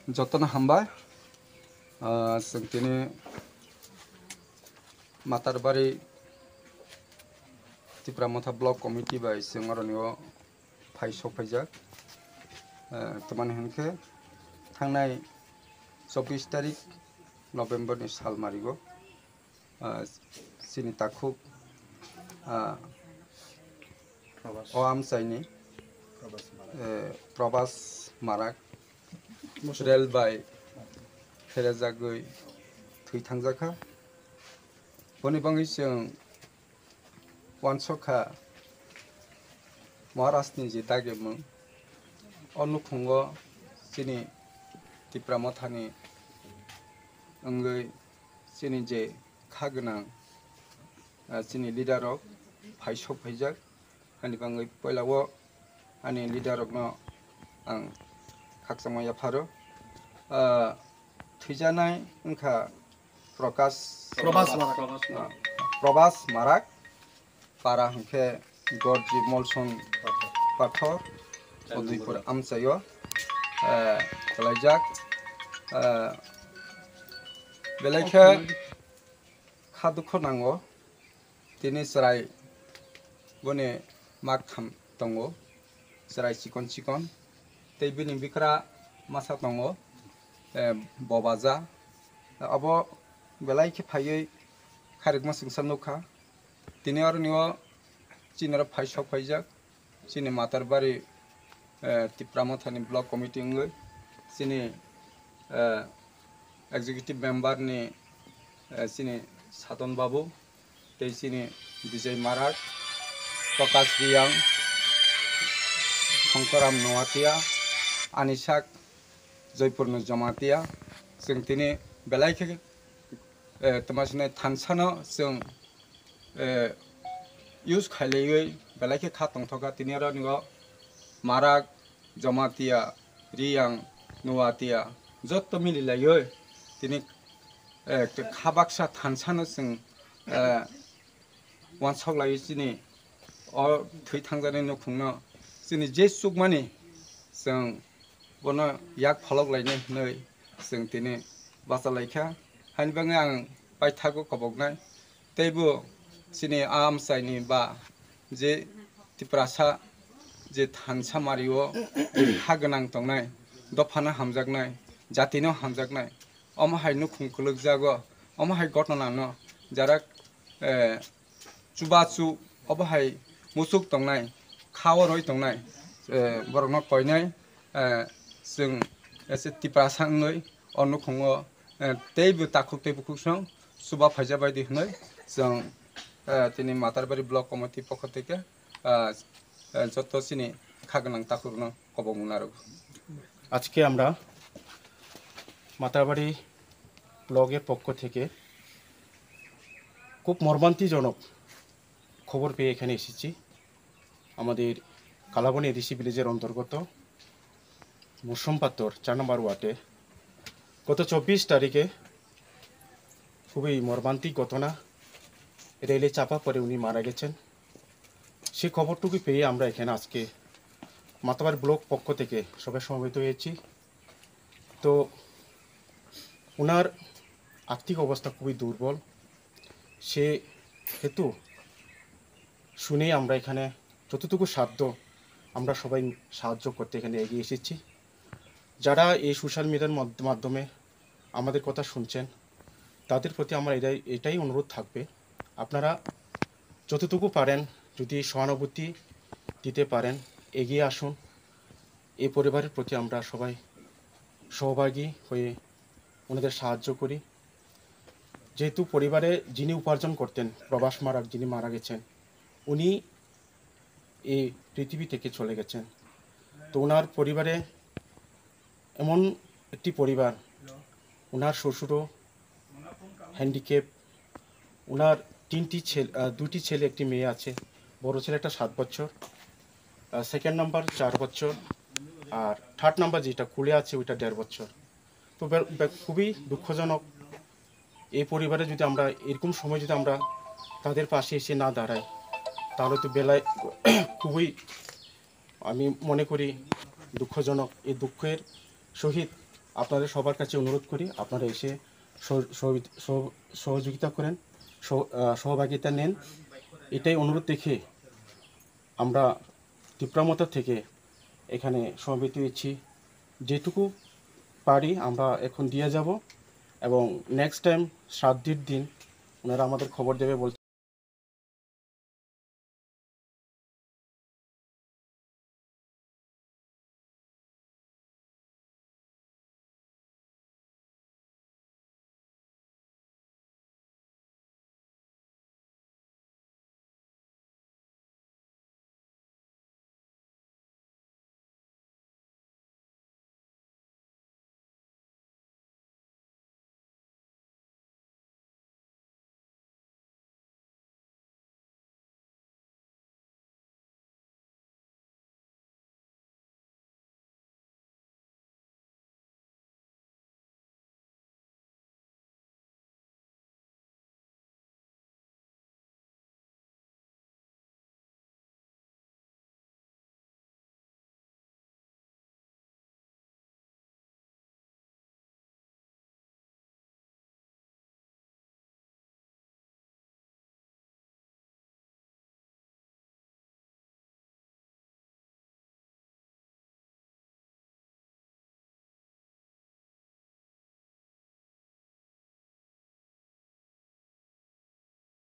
যতন হামবাय जों दिनै मातारबारि तिप्रामथा ब्लक कमिटि बाय जों अरनियाव फाइ सफायजाक तमान होनखे थांनाय 24 तारिख नभेम्बरनि साल मारिगो सिनि ताखुब आमसाइनि प्रबास माराक रेल बाय फेरेजागै थैथांजाखा बनिबाङै जों वानसखा महाराष्ट्रनि जे दागेमोन अनुखुंग सिनि तिप्रामथानि अंगै सिनि जे खागोनां सिनि लिडारक फाइ सफायजाक हानिबाङै पहिलाव आनि लिडारकनो आं खाकसामाया फारो थैजानाय उनखा प्रबास माराक पारा हंखे गरजी मलसन पाथर उदयपुर आमचायो लाइजाक बेलायखे खादुखो नांगो दिनै सराय बने माग थाम दङ सराय चिकन चिकन दैबिनि बिखरा मासा दङ बबाजा अब बेलायखे फायै खारिक मासिं सानुखा दिनै अरनियाव चिनार फाइ सफायजाक चिनि मातारबारि तिप्रामथानि ब्लक कमिटि अंगै चिनि एग्जीक्यूटिव मेम्बर नि चिनि साधन बाबू तै चिनि विजय माराक प्रकाश रियां शंकराम नवातिया अनिशाक जयपुरनो जमातिया जों दिनै बेलायखे तमासने थानसानो जों यूज खालायै बेलायखे खातंथका दिनै अरनियाव माराक जमातिया रियां नवातिया जत्त मिलिलायै दिनै खाबाक्सा थानसानो जों वानसक लायै चिनि थै थांजानाय नखुंनो चिनि जे सुकमानि जों बनो याक फलक लायनाय नै जों दिनै बासा लायखा हानिबाङै आं बायथागो खबकनाय तैबो चिनि आमसाइनि बा जे तिप्रासा जे थानसा मारियो हा गोनां दंनाय दफाना हामजागनाय जातिनो हामजागनाय अमहाय नुखुंखुलुक जागो अमहाय घटनानो जारा चुबाचु अबहाय मुसुक दंनाय खावरय दंनाय बरनो कयनाय जों एसे तिप्रासाङै अनुखुङो तैबो ताखुब तैबो खुसं सुबा फायजा बायदि होनै जों दिनै मातारबारि ब्लक कमिटि पक्ष থেকে যত চিনি খাগোनां তাকুरनो কবमुन आरो আজকে আমরা মাতারবাড়ি ব্লকের পক্ষ থেকে খুব মর্মান্তিজনক খবর পেয়ে এখানে এসেছি আমাদের কালাবনী এডিসি ভিলেজের অন্তর্গত মুসম্পাত্তর 4 নম্বর ওয়ার্ডে গত 24 তারিখে খুবই মর্মান্তিক ঘটনা রেলে চাপা পড়ে উনি মারা গেছেন সেই খবরটুকু পেয়ে আমরা এখানে আজকে মাতারবাড়ি ব্লক পক্ষ থেকে সবাই সমবেত হয়েছি তো ওনার আর্থিক অবস্থা খুবই দুর্বল সে হেতু শুনেই আমরা এখানে যতটুকু সাধ্য আমরা সবাই সাহায্য করতে এখানে এগিয়ে এসেছি যারা এই সোশ্যাল মিডিয়ার মাধ্যমে আমাদের কথা শুনছেন তাদের প্রতি আমার এটাই অনুরোধ থাকবে আপনারা যতটুকু পারেন যদি সহানুভূতি দিতে পারেন এগিয়ে আসুন এই পরিবারের প্রতি আমরা সবাই সহভাগী হয়ে ওনাদের সাহায্য করি যেহেতু পরিবারে যিনি উপার্জন করতেন প্রবাস মারাক যিনি মারা গেছেন উনি এই পৃথিবী থেকে চলে গেছেন তো ওনার পরিবারে এমন একটি পরিবার ওনার শ্বশুরও হ্যান্ডিক্যাপ ওনার দুটি ছেলে একটি মেয়ে আছে বড় ছেলেটা 7 বছর সেকেন্ড নাম্বার 4 বছর আর থার্ড নাম্বার যেটা কুলে আছে ওইটা 1.5 বছর তো খুবই দুঃখজনক এই পরিবারে যদি আমরা এরকম সময় যদি আমরা তাদের পাশে এসে না দাঁড়াই তাহলে তো বেলায় খুবই আমি মনে করি দুঃখজনক এই দুঃখের সহিত আপনাদের সবার কাছে অনুরোধ করি আপনারা এসে সহযোগিতা করেন, সহভাগিতা নেন। এটাই অনুরোধ রেখে আমরা তীব্রামতা থেকে এখানে সমবেত হয়েছি। যেটুকু পারি আমরা এখন দিয়ে যাব এবং নেক্সট টাইম শ্রাদ্ধের দিন ওনারা আমাদের খবর দেবে বলছে।